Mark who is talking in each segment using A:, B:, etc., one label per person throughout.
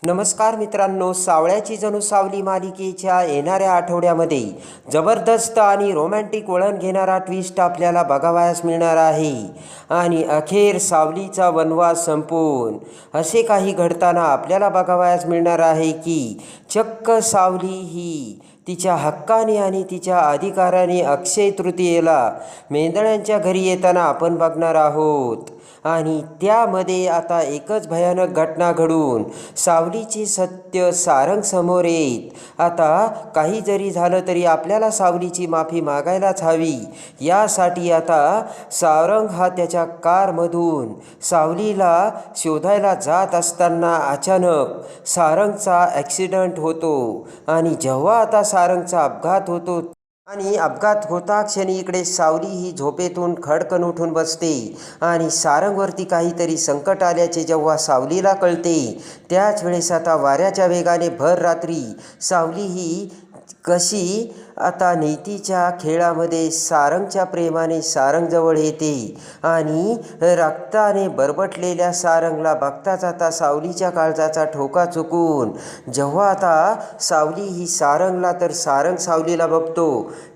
A: नमस्कार मित्रांनो, सावळ्याची जणू सावली मालिकेच्या येणाऱ्या आठवड्यामध्ये जबरदस्त आणि रोमॅन्टिक वळण घेणारा ट्विस्ट आपल्याला बघावयास मिळणार आहे. आणि अखेर सावलीचा वनवास संपून असे काही घडताना आपल्याला बघावयास मिळणार आहे की चक्क सावली ही तिच्या हक्काने आणि तिच्या अधिकाराने अक्षय तृतीयेला मेंदळ्यांच्या घरी येताना आपण बघणार आहोत. आणि त्यामध्ये आता एकच भयानक घटना घडून सावलीचे सत्य सारंग समोर येत. आता काही जरी झालं तरी आपल्याला सावलीची माफी मागायलाच हवी. यासाठी आता सारंग हा त्याच्या कारमधून सावलीला शोधायला जात असताना अचानक सारंगचा ॲक्सिडंट होतो. आणि जेव्हा आता सारंगचा अपघात होतो आणि अपघात होता क्षणी इकडे सावली ही झोपेतून खडकन उठून बसते. आणि सारंगवरती काहीतरी संकट आल्याचे जेव्हा सावलीला कळते त्याच वेळेस आता वाऱ्याच्या वेगाने भर रात्री सावली ही कशी आता नीतीच्या खेळामध्ये सारंगच्या प्रेमाने सारंगजवळ येते. आणि रक्ताने बरबटलेल्या सारंगला बघताच आता सावलीच्या काळजाचा ठोका चुकून जेव्हा आता सावली ही सारंगला तर सारंग सावलीला बघतो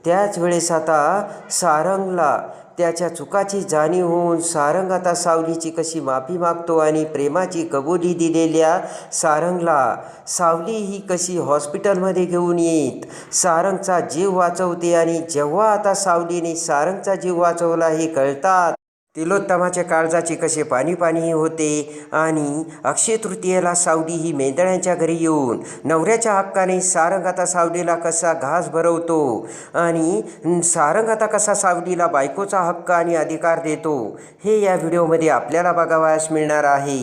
A: त्याच वेळेस आता सारंगला त्याच्या चुकाची जाणीव होऊन सारंग आता सावलीची कशी माफी मागतो. आणि प्रेमाची कबुली दिलेल्या सारंगला सावली ही कशी हॉस्पिटलमध्ये घेऊन येत सारंगचा जीव वाचवते. आणि जेव्हा आता सावलीने सारंगचा जीव वाचवला हे कळतात तिलोत्तमाच्या काळजाची कसे पाणी पाणी होते. आणि अक्षय तृतीयेला सावली ही मेंदळ्यांच्या घरी येऊन नवऱ्याच्या हक्काने सारंग आता सावलीला कसा घास भरवतो आणि सारंग आता कसा सावलीला बायकोचा हक्क आणि अधिकार देतो हे या व्हिडिओमध्ये आपल्याला बघावयास मिळणार आहे.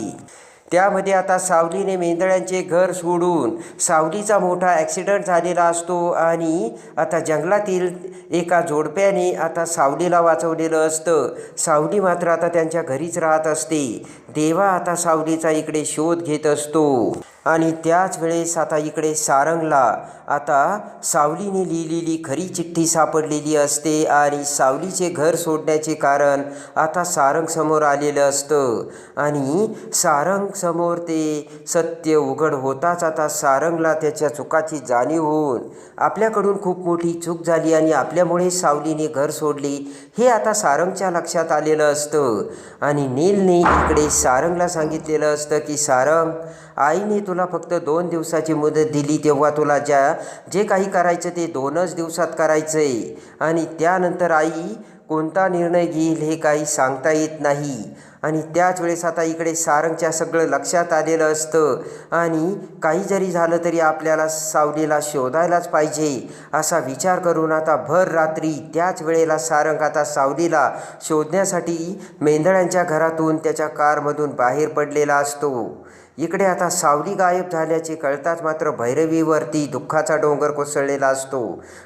A: त्यामध्ये आता सावलीने मेंदळ्यांचे घर सोडून सावलीचा मोठा ॲक्सिडंट झालेला असतो. आणि आता जंगलातील एका जोडप्याने आता सावलीला वाचवलेलं असतं. सावली मात्र आता त्यांच्या घरीच राहत असते. देवा आता सावलीचा इकडे शोध घेत असतो. आणि त्याच वेळेस आता इकडे सारंगला आता सावलीने लिहिलेली खरी चिठ्ठी सापडलेली असते. आणि सावलीचे घर सोडण्याचे कारण आता सारंग समोर आलेलं असतं. आणि सारंग समोर ते सत्य उघड होताच आता सारंगला त्याच्या चुकाची जाणीव होऊन आपल्याकडून खूप मोठी चूक झाली आणि आपल्यामुळे सावलीने घर सोडले हे आता सारंगच्या लक्षात आलेलं असतं. आणि नीलने इकडे सारंगला सांगितलेलं असतं की सारंग, आईने तुला फक्त 2 दिवसाची मुदत दिली तेव्हा तुला जे काही करायचं ते 2च दिवसात करायचं आहे. आणि त्यानंतर आई कोणता निर्णय घेईल हे काही सांगता येत नाही. आणि त्याच वेळेस आता इकडे सारंगच्या सगळं लक्षात आलेलं असतं. आणि काही जरी झालं तरी आपल्याला सावलीला शोधायलाच पाहिजे असा विचार करून आता भर रात्री त्याच वेळेला सारंग आता सावलीला शोधण्यासाठी मेंदळ्यांच्या घरातून त्याच्या कारमधून बाहेर पडलेला असतो. इकडे आता सावली गायब झाल्याचे कळताच मात्र भैरवीवरती दुःखाचा डोंगर कोसळलेला असतो.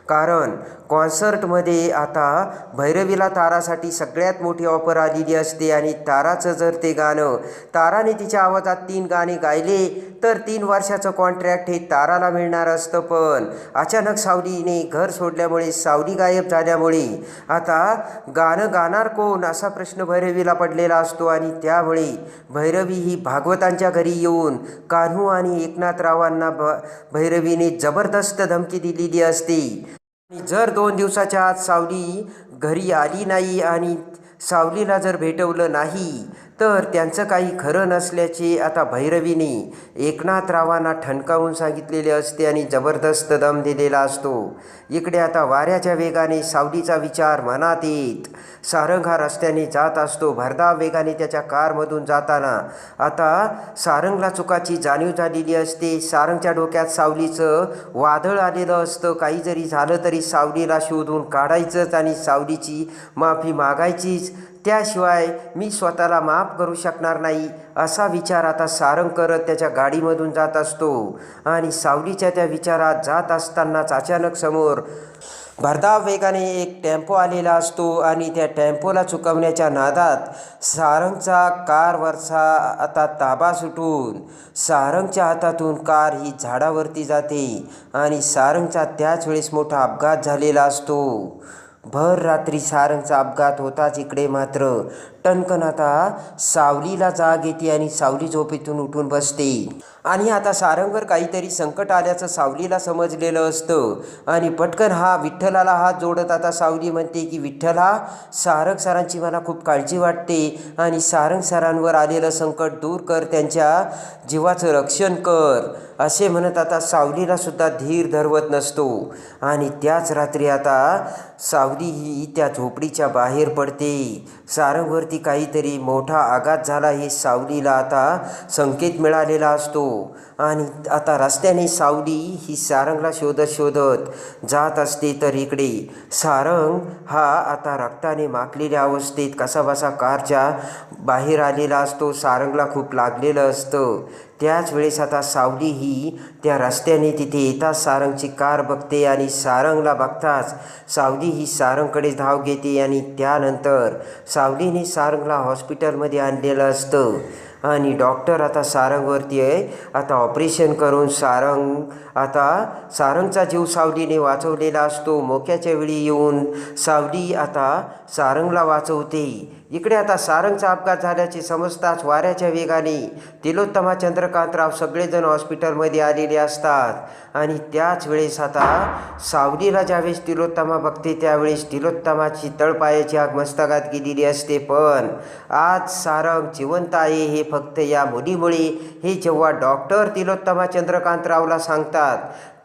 A: कारण कॉन्सर्टमध्ये आता भैरवीला तारासाठी सगळ्यात मोठी ऑफर आलेली असते. आणि ताराचं जर ते गाणं ताराने तिच्या आवाजात 3 गाणे गायले तर 3 वर्षाचं कॉन्ट्रॅक्ट हे ताराला मिळणार असतं. पण अचानक सावलीने घर सोडल्यामुळे सावली गायब झाल्यामुळे आता गाणं गाणार कोण असा प्रश्न भैरवीला पडलेला असतो. आणि त्यामुळे भैरवी ही भागवतांच्या घरी येऊन कान्हू आणि एकनाथरावांना भैरवीने जबरदस्त धमकी दिलेली असते. जर 2 दिवसाच्या आत सावली घरी आली नाही आणि सावलीला जर भेटवलं नाही तर त्यांचं काही खरं नसल्याचे आता भैरवीने एकनाथरावांना ठणकावून सांगितलेले असते आणि जबरदस्त दम दिलेला असतो. इकडे आता वाऱ्याच्या वेगाने सावलीचा विचार मनात येत सारंग हा रस्त्याने जात असतो. भरधाव वेगाने त्याच्या कारमधून जाताना आता सारंगला चुकाची जाणीव झालेली असते. सारंगच्या डोक्यात सावलीचं वादळ आलेलं असतं. काही जरी झालं तरी सावलीला शोधून काढायचंच आणि सावलीची माफी मागायचीच, त्याशिवाय मी स्वतःला माफ करू शकणार नाही असा विचार आता सारंग करत त्याच्या गाडीमधून जात असतो. आणि सावलीच्या त्या विचारात जात असतानाच अचानक समोर भरधाव वेगाने एक टेम्पो आलेला असतो. आणि त्या टेम्पोला चुकवण्याच्या नादात सारंगचा कारवरचा आता ताबा सुटून सारंगच्या हातातून कार ही झाडावरती जाते. आणि सारंगचा त्याच वेळेस मोठा अपघात झालेला असतो. भर रात्री सारंगचा अपघात होताच इकडे मात्र टणकन आता सावलीला जाग येते आणि सावली झोपेतून उठून बसते आणि आता सारंगवर काहीतरी संकट आल्याचं सावलीला समजलेलं असतं आणि पटकन विठ्ठलाला हात जोडत आता सावली म्हणते की विठ्ठला, सारंग सरांची मला खूप काळजी वाटते आणि सारंग सरांवर आलेलं संकट दूर कर, त्यांच्या जीवाचं रक्षण कर असे म्हणत आता सावलीला सुद्धा धीर धरवत नसतो. आणि त्याच रात्री आता सावली ही त्या झोपडीच्या बाहेर पडते. सारंगवरती काहीतरी मोठा आघात झाला हे सावलीला आता संकेत मिळालेला असतो आणि आता रस्त्याने सावली ही सारंगला शोधत शोधत जात असते. तर इकडे सारंग आता रक्ताने माखलेल्या अवस्थेत कसाबसा कारच्या बाहेर आलेला असतो. सारंगला खूप लागलेलं असतं. त्याच वेळेस आता सावली ही त्या रस्त्याने तिथे येताच सारंगची कार बघते आणि सारंगला बघताच सावली ही सारंगकडे धाव घेते आणि त्यानंतर सावलीने सारंगला हॉस्पिटलमध्ये आणलेलं असतं आणि डॉक्टर आता सारंगवरती आता ऑपरेशन करून सारंगचा जीव सावलीने वाचवलेला असतो. मोक्याच्या वेळी येऊन सावली आता सारंगला वाचवते. इकडे आता सारंगचा अपघात झाल्याचे समजताच वाऱ्याच्या वेगाने तिलोत्तमा चंद्रकांतराव सगळेजण हॉस्पिटलमध्ये आलेले असतात आणि त्याच वेळेस आता सावलीला ज्यावेळेस तिलोत्तमा बघते त्यावेळेस तिलोत्तमाची तळपायाची आग मस्तकात गेलेली असते. पण आज सारंग जिवंत आहे हे फक्त या मुलीमुळे हे जेव्हा डॉक्टर तिलोत्तमा चंद्रकांतरावला सांगतात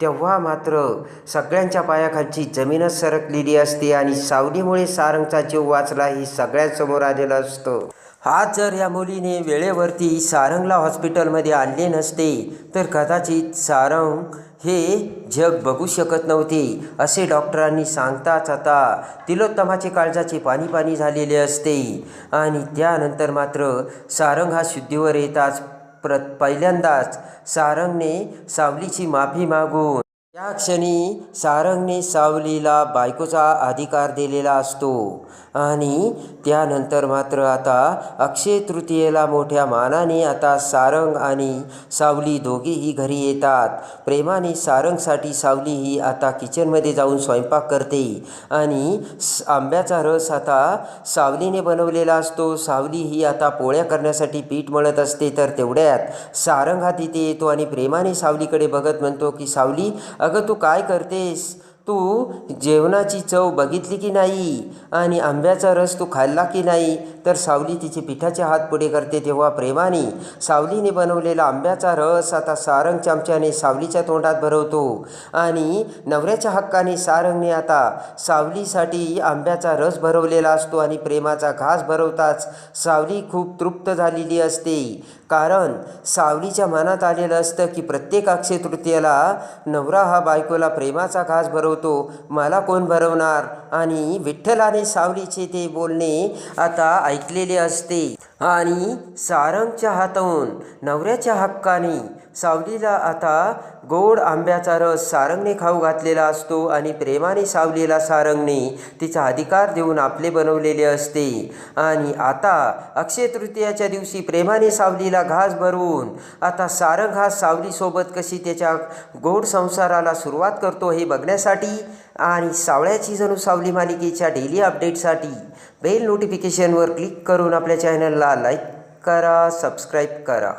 A: तेव्हा मात्र सगळ्यांच्या पायाखालची जमीनच सरकलेली असते आणि सावलीमुळे सारंगचा जीव वाचला हे सगळ्यांसमोर आलेलं असतं. आज जर या मुलीने वेळेवरती सारंगला हॉस्पिटलमध्ये आणले नसते तर कदाचित सारंग हे जग बघू शकत नव्हते असे डॉक्टरांनी सांगताच आता तिलोत्तमाचे काळजाचे पाणी पाणी झालेले असते. आणि त्यानंतर मात्र सारंग शुद्धीवर येताच पहिल्यांदाच सारंगने सावलीची माफी मागून त्या क्षणी सारंगने सावलीला बायकोचा अधिकार दिलेला असतो. आणि त्यानंतर मात्र आता अक्षय तृतीयेला मोठ्या मानाने आता सारंग आणि सावली दोघेही घरी येतात. प्रेमाने सारंगसाठी सावली ही आता किचनमध्ये जाऊन स्वयंपाक करते आणि आंब्याचा रस आता सावलीने बनवलेला असतो. सावली ही आता पोळ्या करण्यासाठी पीठ मळत असते. तर तेवढ्यात सारंग तिथे येतो आणि प्रेमाने सावलीकडे बघत म्हणतो की सावली, अगं तू काय करतेस? तू जेवणाची चव बघितली की नाही आणि आंब्याचा रस तू खाल्ला की नाही? तर सावली तिचे पिठाचे हात पुढे करते. तेव्हा प्रेमाने सावलीने बनवलेला आंब्याचा रस आता सारंग चमच्याने सावलीच्या तोंडात भरवतो आणि नवऱ्याच्या हक्काने सारंगने आता सावलीसाठी आंब्याचा रस भरवलेला असतो आणि प्रेमाचा घास भरवताच सावली खूप तृप्त झालेली असते. कारण सावलीच्या मनात आलेलं असतं की प्रत्येक अक्षय तृतीयेला नवरा बायकोला प्रेमाचा घास भरवतो, मला कोण भरवणार? आणि विठ्ठलाने सावलीचे ते बोलणे आता ऐकलेले असते आणि सारंगच्या हातून नवऱ्याच्या हक्काने सावलीला आता गोड आंब्याचा रस सारंगने खाऊ घातलेला असतो आणि प्रेमाने सावलीला सारंगने तिचा अधिकार देऊन आपले बनवलेले असते. आणि आता अक्षय तृतीयाच्या दिवशी प्रेमाने सावलीला घास भरून आता सारंग सावलीसोबत कशी त्याच्या गोड संसाराला सुरुवात करतो हे बघण्यासाठी आणि सावळ्याची जणू सावली मालिकेच्या डेली अपडेटसाठी बेल नोटिफिकेशनवर क्लिक करून आपल्या चॅनलला लाईक करा, सबस्क्राईब करा.